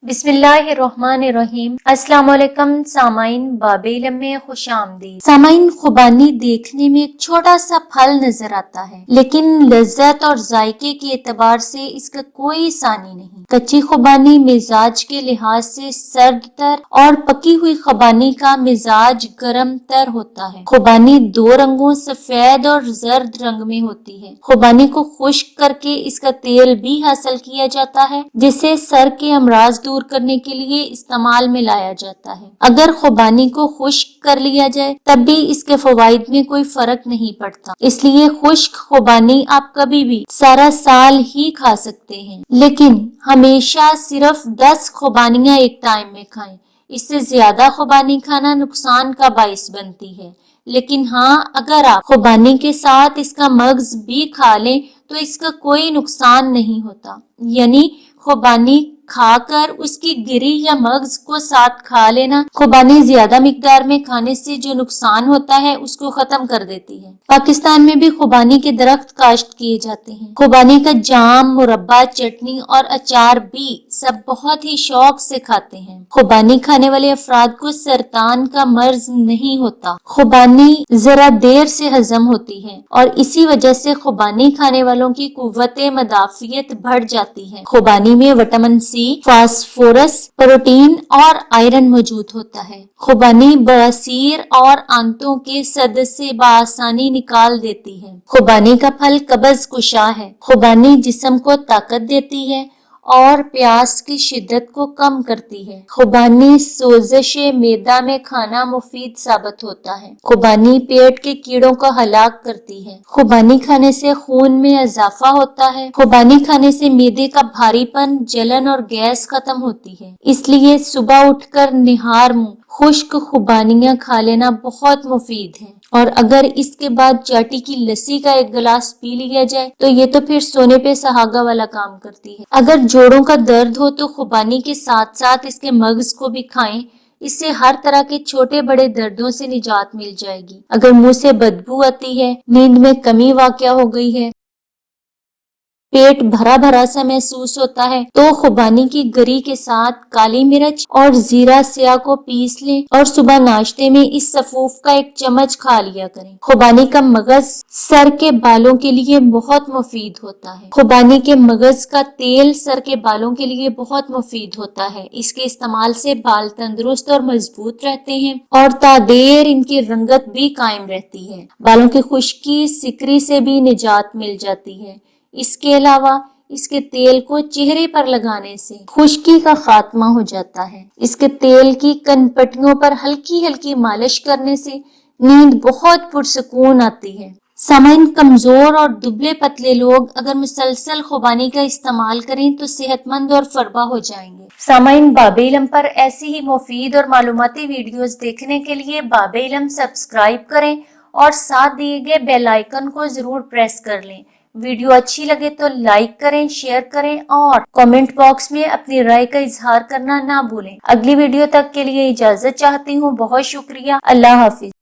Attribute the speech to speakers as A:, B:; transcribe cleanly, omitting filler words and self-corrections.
A: بسم اللہ الرحمن الرحیم۔ السلام علیکم سامعین، باب علم میں خوش آمدید۔ سامعین، خوبانی دیکھنے میں ایک چھوٹا سا پھل نظر آتا ہے، لیکن لذت اور ذائقے کے اعتبار سے اس کا کوئی ثانی نہیں۔ کچی خوبانی مزاج کے لحاظ سے سرد تر اور پکی ہوئی خوبانی کا مزاج گرم تر ہوتا ہے۔ خوبانی دو رنگوں سفید اور زرد رنگ میں ہوتی ہے۔ خوبانی کو خشک کر کے اس کا تیل بھی حاصل کیا جاتا ہے، جسے سر کے امراض دور کرنے کے لیے استعمال میں لایا جاتا ہے۔ اگر خوبانی کو خشک کر لیا جائے تب بھی اس کے فوائد میں کوئی فرق نہیں پڑتا، اس لیے خشک خوبانی آپ کبھی بھی سارا سال ہی کھا سکتے ہیں، لیکن ہمیشہ صرف 10 خوبانیاں ایک ٹائم میں کھائیں۔ اس سے زیادہ خوبانی کھانا نقصان کا باعث بنتی ہے، لیکن ہاں اگر آپ خوبانی کے ساتھ اس کا مغز بھی کھا لیں تو اس کا کوئی نقصان نہیں ہوتا، یعنی خوبانی کھا کر اس کی گری یا مغز کو ساتھ کھا لینا خوبانی زیادہ مقدار میں کھانے سے جو نقصان ہوتا ہے اس کو ختم کر دیتی ہے۔ پاکستان میں بھی خوبانی کے درخت کاشت کیے جاتے ہیں۔ خوبانی کا جام، مربہ، چٹنی اور اچار بھی سب بہت ہی شوق سے کھاتے ہیں۔ خوبانی کھانے والے افراد کو سرطان کا مرض نہیں ہوتا۔ خوبانی ذرا دیر سے ہضم ہوتی ہے اور اسی وجہ سے خوبانی کھانے والوں کی قوت مدافعت بڑھ جاتی ہے۔ خوبانی میں وٹامن سی، فاسفورس، پروٹین اور آئرن موجود ہوتا ہے۔ خوبانی بواسیر اور آنتوں کے صد سے بآسانی نکال دیتی ہے۔ خوبانی کا پھل قبض کشا ہے۔ خوبانی جسم کو طاقت دیتی ہے اور پیاس کی شدت کو کم کرتی ہے۔ خوبانی سوزش معدہ میں کھانا مفید ثابت ہوتا ہے۔ خوبانی پیٹ کے کیڑوں کو ہلاک کرتی ہے۔ خوبانی کھانے سے خون میں اضافہ ہوتا ہے۔ خوبانی کھانے سے معدے کا بھاری پن، جلن اور گیس ختم ہوتی ہے۔ اس لیے صبح اٹھ کر نہار منہ خشک خوبانیاں کھا لینا بہت مفید ہے، اور اگر اس کے بعد چاٹی کی لسی کا ایک گلاس پی لیا جائے تو یہ تو پھر سونے پہ سہاگا والا کام کرتی ہے۔ اگر جوڑوں کا درد ہو تو خوبانی کے ساتھ ساتھ اس کے مغز کو بھی کھائیں، اس سے ہر طرح کے چھوٹے بڑے دردوں سے نجات مل جائے گی۔ اگر منہ سے بدبو آتی ہے، نیند میں کمی واقع ہو گئی ہے، پیٹ بھرا بھرا سا محسوس ہوتا ہے تو خوبانی کی گری کے ساتھ کالی مرچ اور زیرہ سیاہ کو پیس لیں اور صبح ناشتے میں اس سفوف کا ایک چمچ کھا لیا کریں۔ خوبانی کا مغز سر کے بالوں کے لیے بہت مفید ہوتا ہے۔ خوبانی کے مغز کا تیل سر کے بالوں کے لیے بہت مفید ہوتا ہے۔ اس کے استعمال سے بال تندرست اور مضبوط رہتے ہیں اور تادیر ان کی رنگت بھی قائم رہتی ہے۔ بالوں کی خشکی، سکری سے بھی نجات مل جاتی ہے۔ اس کے علاوہ اس کے تیل کو چہرے پر لگانے سے خشکی کا خاتمہ ہو جاتا ہے۔ اس کے تیل کی کن پٹیوں پر ہلکی ہلکی مالش کرنے سے نیند بہت پرسکون آتی ہے۔ سامعین، کمزور اور دبلے پتلے لوگ اگر مسلسل خوبانی کا استعمال کریں تو صحت مند اور فربا ہو جائیں گے۔ سامعین، باب علم پر ایسی ہی مفید اور معلوماتی ویڈیوز دیکھنے کے لیے باب علم سبسکرائب کریں اور ساتھ دیے گئے بیل آئیکن کو ضرور پریس کر لیں۔ ویڈیو اچھی لگے تو لائک کریں، شیئر کریں اور کامنٹ باکس میں اپنی رائے کا اظہار کرنا نہ بھولیں۔ اگلی ویڈیو تک کے لیے اجازت چاہتی ہوں۔ بہت شکریہ۔ اللہ حافظ۔